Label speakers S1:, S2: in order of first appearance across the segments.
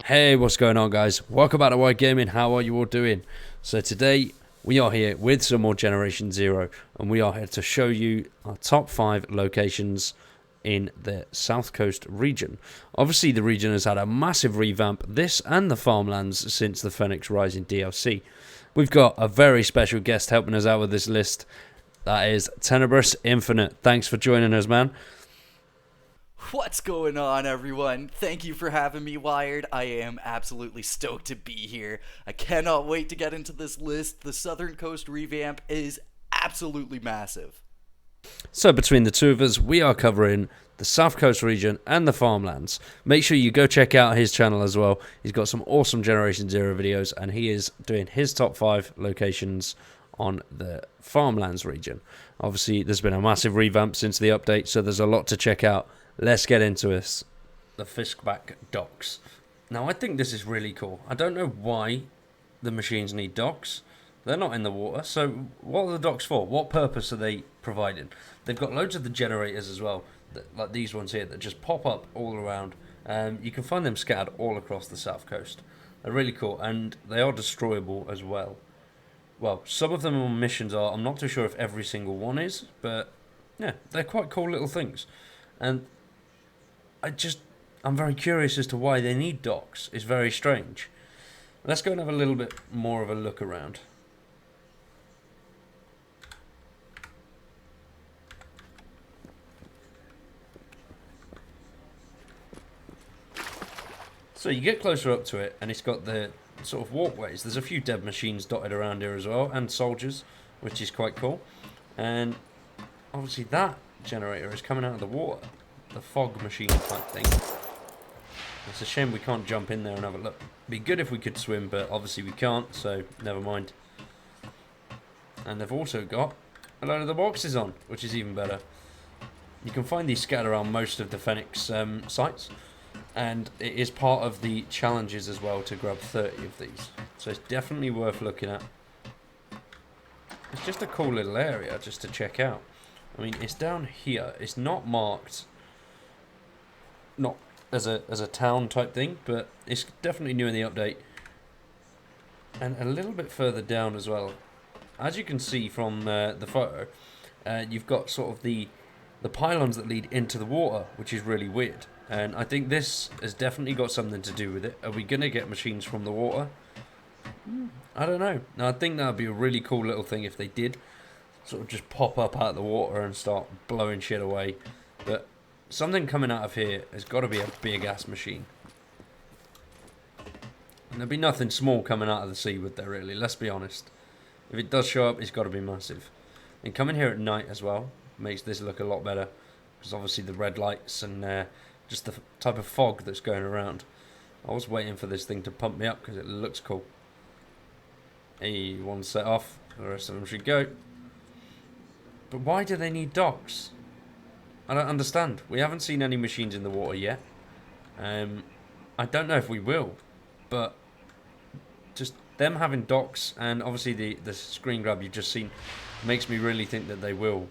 S1: Hey, what's going on, guys? Welcome back to White Gaming. How are you all doing? So today we are here with some more Generation Zero, and we are here to show you our top 5 locations in the South Coast region. Obviously, the region has had a massive revamp, this and the Farmlands, since the Fnix Rising DLC. We've got a very special guest helping us out with this list. That is Tenebris Infinite. Thanks for joining us, man.
S2: What's going on, everyone? Thank you for having me, Wired. I am absolutely stoked to be here. I cannot wait to get into this list. The Southern Coast revamp is absolutely massive.
S1: So between the two of us, we are covering the South Coast region and the Farmlands. Make sure you go check out his channel as well. He's got some awesome Generation Zero videos, and he is doing his top 5 locations on the Farmlands region. Obviously, there's been a massive revamp since the update, so there's a lot to check out. Let's get into this. The Fiskback docks. Now, I think this is really cool. I don't know why the machines need docks. They're not in the water, so what are the docks for? What purpose are they providing? They've got loads of the generators as well, like these ones here, that just pop up all around. You can find them scattered all across the South Coast. They're really cool, and they are destroyable as well. Well, some of them on missions are. I'm not too sure if every single one is, but yeah, they're quite cool little things. And I'm very curious as to why they need docks. It's very strange. Let's go and have a little bit more of a look around. So you get closer up to it, and it's got the sort of walkways. There's a few dead machines dotted around here as well, and soldiers, which is quite cool. And obviously that generator is coming out of the water. The fog machine type thing. It's a shame we can't jump in there and have a look. Be good if we could swim, but obviously we can't, so never mind. And they've also got a load of the boxes on, which is even better. You can find these scattered around most of the Fnix sites, and it is part of the challenges as well to grab 30 of these. So it's definitely worth looking at. It's just a cool little area just to check out. I mean, it's down here. It's not marked, not as a town type thing, but it's definitely new in the update. And a little bit further down as well, as you can see from the photo, you've got sort of the pylons that lead into the water, which is really weird. And I think this has definitely got something to do with it. Are we going to get machines from the water? I don't know. I think that would be a really cool little thing if they did sort of just pop up out of the water and start blowing shit away. But something coming out of here has got to be a big ass machine. And there'd be nothing small coming out of the sea, would there really? Let's be honest. If it does show up, it's got to be massive. And coming here at night as well makes this look a lot better. Because obviously the red lights and just the type of fog that's going around. I was waiting for this thing to pump me up because it looks cool. Hey, one set off. The rest of them should go. But why do they need docks? I don't understand. We haven't seen any machines in the water yet. I don't know if we will. But just them having docks, and obviously the screen grab you've just seen, makes me really think that they will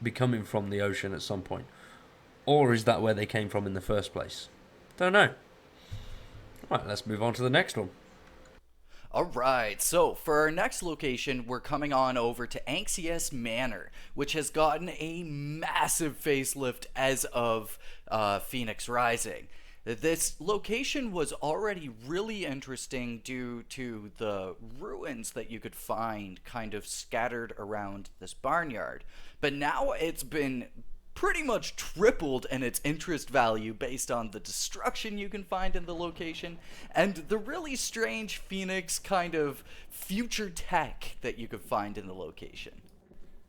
S1: be coming from the ocean at some point. Or is that where they came from in the first place? Don't know. Right, let's move on to the next one.
S2: Alright, so for our next location, we're coming on over to Anxious Manor, which has gotten a massive facelift as of Fnix Rising. This location was already really interesting due to the ruins that you could find kind of scattered around this barnyard. But now it's been pretty much tripled in its interest value based on the destruction you can find in the location and the really strange Fnix kind of future tech that you could find in the location.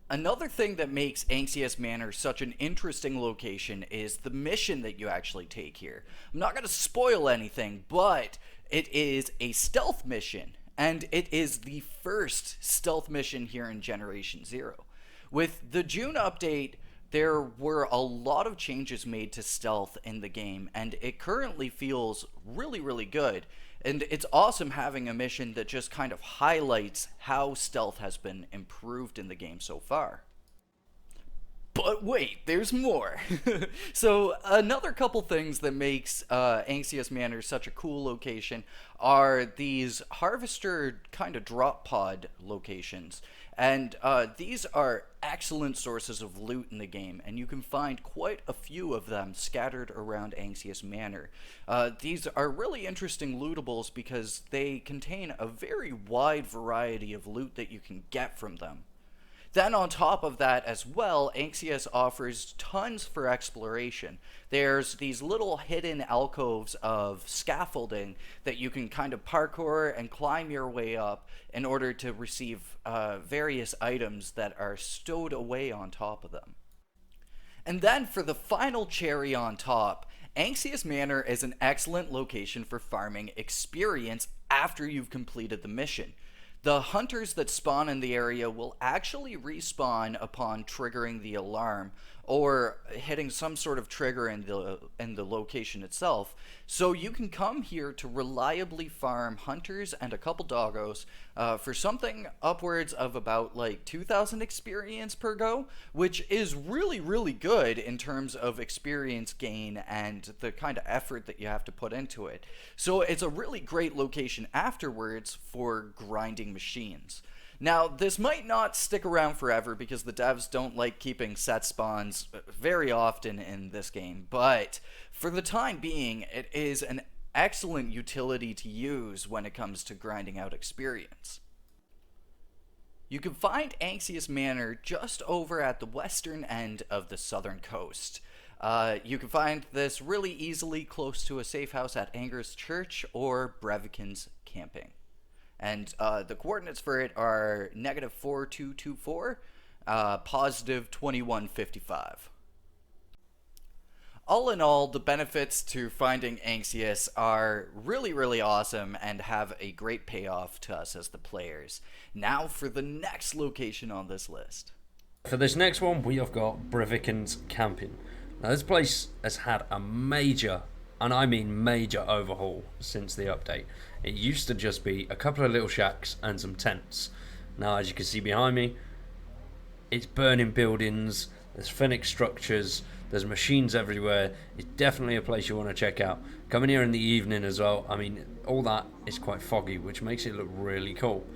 S2: Another thing that makes Anxious Manor such an interesting location is the mission that you actually take here. I'm not going to spoil anything, but it is a stealth mission, and it is the first stealth mission here in Generation Zero. With the June update, there were a lot of changes made to stealth in the game, and it currently feels really, really good. And it's awesome having a mission that just kind of highlights how stealth has been improved in the game so far. But wait, there's more. So another couple things that makes Anxious Manor such a cool location are these harvester kind of drop pod locations. And these are excellent sources of loot in the game, and you can find quite a few of them scattered around Anxious Manor. These are really interesting lootables because they contain a very wide variety of loot that you can get from them. Then on top of that as well, Anxious offers tons for exploration. There's these little hidden alcoves of scaffolding that you can kind of parkour and climb your way up in order to receive various items that are stowed away on top of them. And then for the final cherry on top, Anxious Manor is an excellent location for farming experience after you've completed the mission. The hunters that spawn in the area will actually respawn upon triggering the alarm or hitting some sort of trigger in the location itself. So you can come here to reliably farm hunters and a couple doggos for something upwards of about like 2,000 experience per go, which is really, really good in terms of experience gain and the kind of effort that you have to put into it. So it's a really great location afterwards for grinding machines. Now, this might not stick around forever because the devs don't like keeping set spawns very often in this game, but for the time being, it is an excellent utility to use when it comes to grinding out experience. You can find Anxious Manor just over at the western end of the southern coast. You can find this really easily close to a safe house at Anger's Church or Brevikin's Camping. And the coordinates for it are -4224, +2155. All in all, the benefits to finding Anxious are really, really awesome and have a great payoff to us as the players. Now for the next location on this list.
S1: For this next one, we have got Brevikin's Camping. Now, this place has had a major, and I mean major, overhaul since the update. It used to just be a couple of little shacks and some tents. Now, as you can see behind me, it's burning buildings, there's Fnix structures, there's machines everywhere. It's definitely a place you want to check out. Coming here in the evening as well, I mean, all that is quite foggy, which makes it look really cool.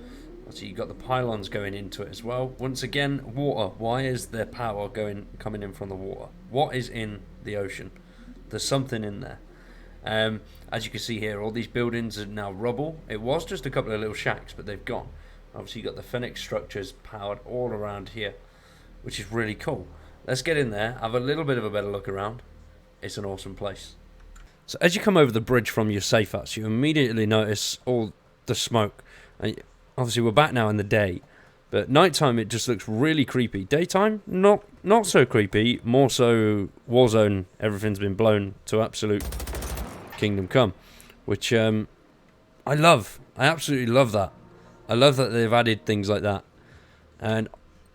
S1: So you've got the pylons going into it as well. Once again, water. Why is there power coming in from the water? What is in the ocean? There's something in there. As you can see here, all these buildings are now rubble. It was just a couple of little shacks, but they've gone. Obviously, you've got the Fnix structures powered all around here, which is really cool. Let's get in there, have a little bit of a better look around. It's an awesome place. So as you come over the bridge from your safe house, you immediately notice all the smoke. And obviously, we're back now in the day, but nighttime it just looks really creepy. Daytime, not so creepy. More so, Warzone. Everything's been blown to absolute Kingdom Come, which I love. I absolutely love that. I love that they've added things like that, and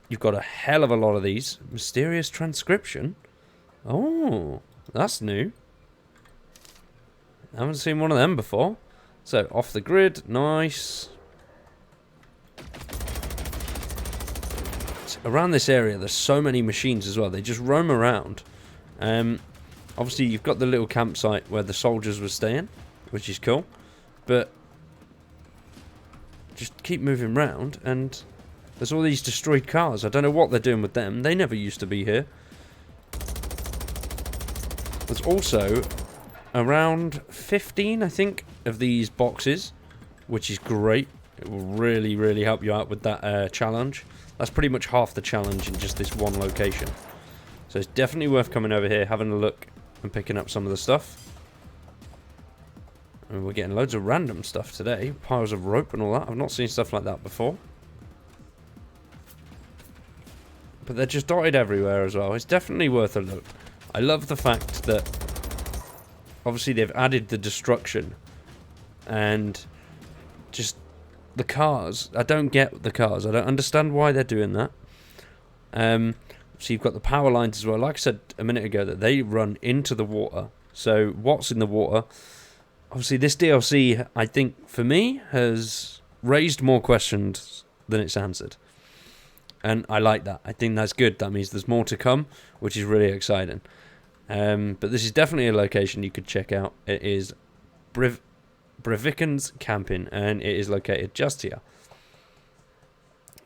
S1: you've got a hell of a lot of these. Mysterious transcription. Oh, that's new. I haven't seen one of them before. So off the grid, nice. So around this area, there's so many machines as well. They just roam around. Obviously, you've got the little campsite where the soldiers were staying, which is cool. But just keep moving around, and there's all these destroyed cars. I don't know what they're doing with them. They never used to be here. There's also around 15, I think, of these boxes, which is great. It will really, really help you out with that challenge. That's pretty much half the challenge in just this one location. So it's definitely worth coming over here, having a look, and picking up some of the stuff. And we're getting loads of random stuff today. Piles of rope and all that. I've not seen stuff like that before. But they're just dotted everywhere as well. It's definitely worth a look. I love the fact that obviously they've added the destruction and just the cars. I don't get the cars. I don't understand why they're doing that. So you've got the power lines as well. Like I said a minute ago, that they run into the water. So what's in the water? Obviously this DLC, I think, for me, has raised more questions than it's answered. And I like that. I think that's good. That means there's more to come, which is really exciting. But this is definitely a location you could check out. It is Breviken's Camping, and it is located just here.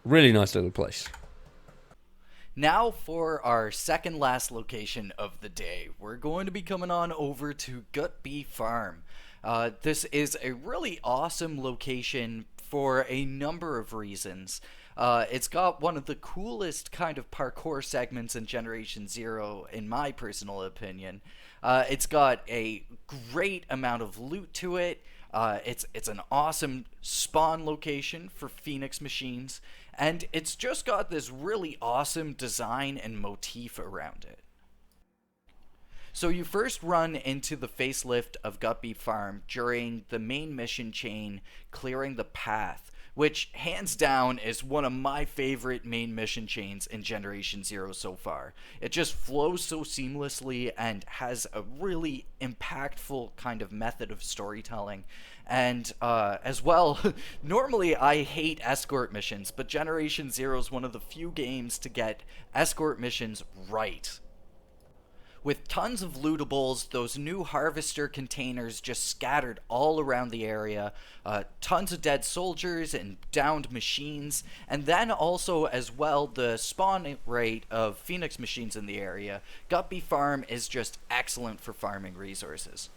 S1: Really nice little place.
S2: Now for our second last location of the day, we're going to be coming on over to Gutby Farm. This is a really awesome location for a number of reasons. It's got one of the coolest kind of parkour segments in Generation Zero, in my personal opinion. It's got a great amount of loot to it. It's an awesome spawn location for Fnix machines, and it's just got this really awesome design and motif around it. So you first run into the facelift of Gutby Farm during the main mission chain, Clearing the Path, which hands down is one of my favorite main mission chains in Generation Zero so far. It just flows so seamlessly and has a really impactful kind of method of storytelling. And as well, normally I hate escort missions, but Generation Zero is one of the few games to get escort missions right. With tons of lootables, those new harvester containers just scattered all around the area, tons of dead soldiers and downed machines, and then also as well the spawn rate of Fnix machines in the area. Gutby Farm is just excellent for farming resources.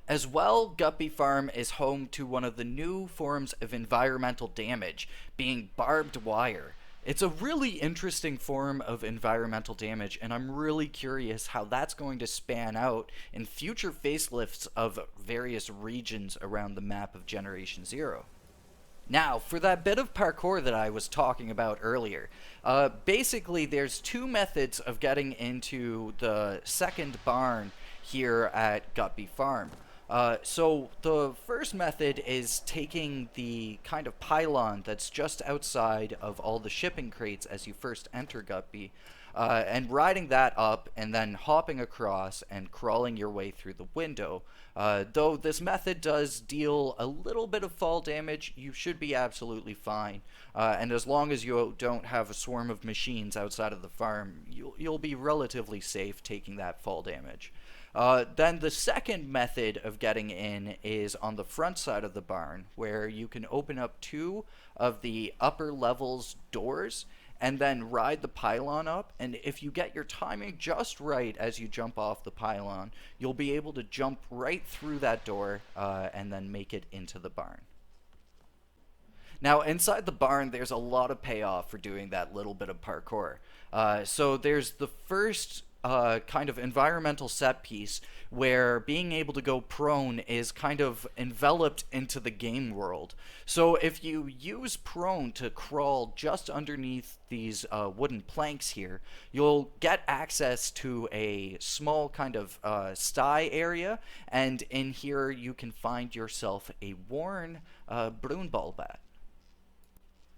S2: As well, Gutby Farm is home to one of the new forms of environmental damage, being barbed wire. It's a really interesting form of environmental damage, and I'm really curious how that's going to span out in future facelifts of various regions around the map of Generation Zero. Now, for that bit of parkour that I was talking about earlier, basically there's two methods of getting into the second barn here at Gutby Farm. So the first method is taking the kind of pylon that's just outside of all the shipping crates as you first enter Gutby, and riding that up and then hopping across and crawling your way through the window. Though this method does deal a little bit of fall damage, you should be absolutely fine. And as long as you don't have a swarm of machines outside of the farm, you'll be relatively safe taking that fall damage. Then the second method of getting in is on the front side of the barn, where you can open up two of the upper levels doors and then ride the pylon up, and if you get your timing just right as you jump off the pylon, you'll be able to jump right through that door and then make it into the barn. Now, inside the barn, there's a lot of payoff for doing that little bit of parkour. So there's the first kind of environmental set piece where being able to go prone is kind of enveloped into the game world. So if you use prone to crawl just underneath these wooden planks here, you'll get access to a small kind of sty area, and in here you can find yourself a worn Brunball bat.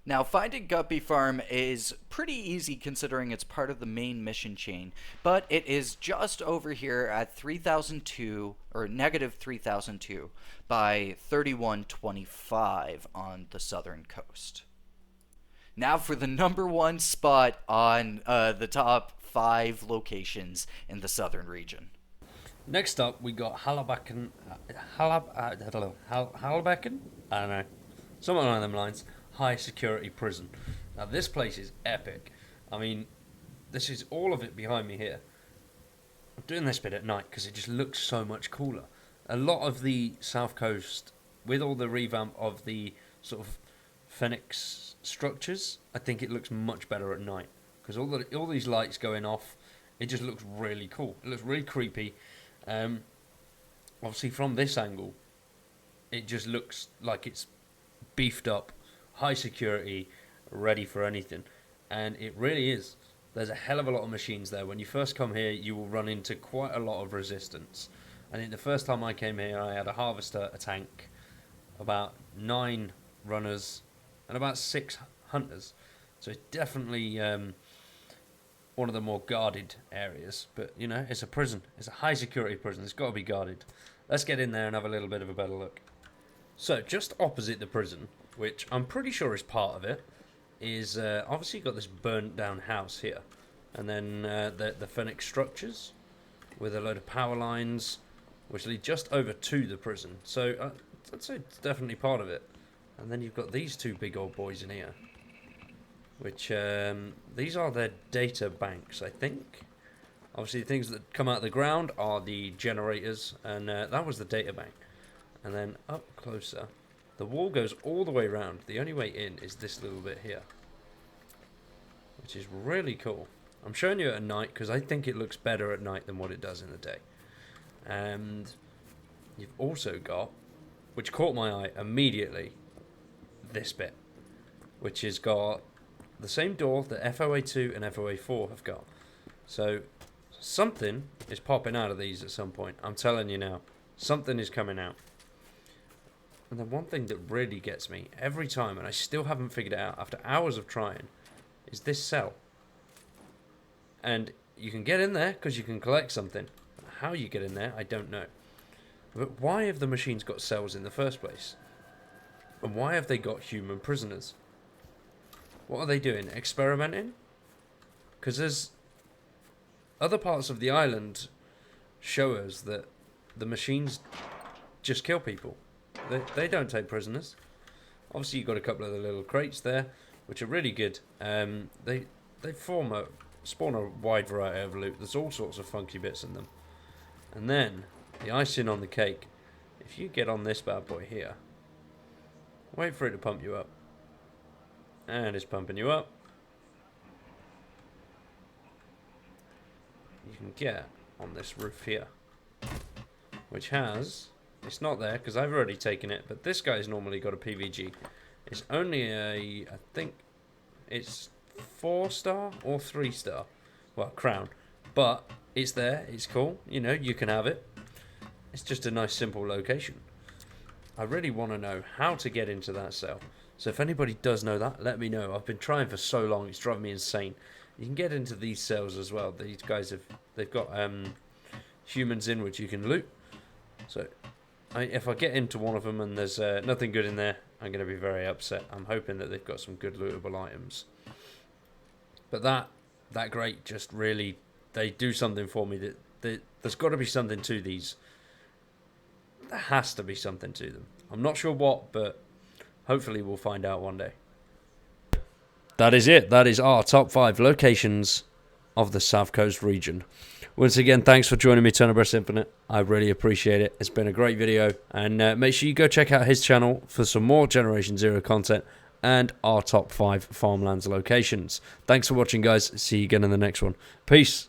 S2: Now, finding Gutby Farm is pretty easy considering it's part of the main mission chain, but it is just over here at 3002, or negative 3002, by 3125 on the southern coast. Now for the number one spot on the top 5 locations in the southern region.
S1: Next up, we got Halabacken. Halabacken? I don't know. Something along them lines. High security prison. Now this place is epic. I mean, this is all of it behind me here. I'm doing this bit at night because it just looks so much cooler. A lot of the south coast, with all the revamp of the sort of Fnix structures, I think it looks much better at night because all these lights going off, it just looks really cool. It looks really creepy. Obviously from this angle, it just looks like it's beefed up. High security, ready for anything. And it really is. There's a hell of a lot of machines there. When you first come here, you will run into quite a lot of resistance. I think the first time I came here, I had a harvester, a tank, about 9 runners, and about 6 hunters. So it's definitely one of the more guarded areas. But, you know, it's a prison. It's a high security prison. It's got to be guarded. Let's get in there and have a little bit of a better look. So, just opposite the prison, which I'm pretty sure is part of it, is obviously you've got this burnt down house here, and then the Fnix structures with a load of power lines which lead just over to the prison. So I'd say it's definitely part of it. And then you've got these two big old boys in here, which these are their data banks, I think. Obviously the things that come out of the ground are the generators, and that was the data bank. And then up closer, the wall goes all the way around. The only way in is this little bit here, which is really cool. I'm showing you it at night because I think it looks better at night than what it does in the day. And you've also got, which caught my eye immediately, this bit, which has got the same door that FOA2 and FOA4 have got. So something is popping out of these at some point. I'm telling you now, something is coming out. And then one thing that really gets me every time, and I still haven't figured it out after hours of trying, is this cell. And you can get in there because you can collect something. How you get in there, I don't know. But why have the machines got cells in the first place? And why have they got human prisoners? What are they doing? Experimenting? Because there's other parts of the island show us that the machines just kill people. They don't take prisoners. Obviously you've got a couple of the little crates there, which are really good. They spawn a wide variety of loot. There's all sorts of funky bits in them. And then the icing on the cake, if you get on this bad boy here, wait for it to pump you up. And it's pumping you up. You can get on this roof here, which has, it's not there because I've already taken it, but this guy's normally got a PVG. It's only I think it's 4-star or 3-star, well, crown, but it's there, it's cool, you know, you can have it. It's just a nice simple location. I really want to know how to get into that cell, so if anybody does know that, let me know. I've been trying for so long, it's driving me insane. You can get into these cells as well. These guys they've got humans in which you can loot. So if I get into one of them and there's nothing good in there, I'm going to be very upset. I'm hoping that they've got some good lootable items. But that grate just really, they do something for me. That there's got to be something to these. There has to be something to them. I'm not sure what, but hopefully we'll find out one day. That is it. That is our top 5 locations of the South Coast region. Once again, thanks for joining me, Tenebris Infinite. I really appreciate it. It's been a great video. And make sure you go check out his channel for some more Generation Zero content and our top 5 farmlands locations. Thanks for watching, guys. See you again in the next one. Peace.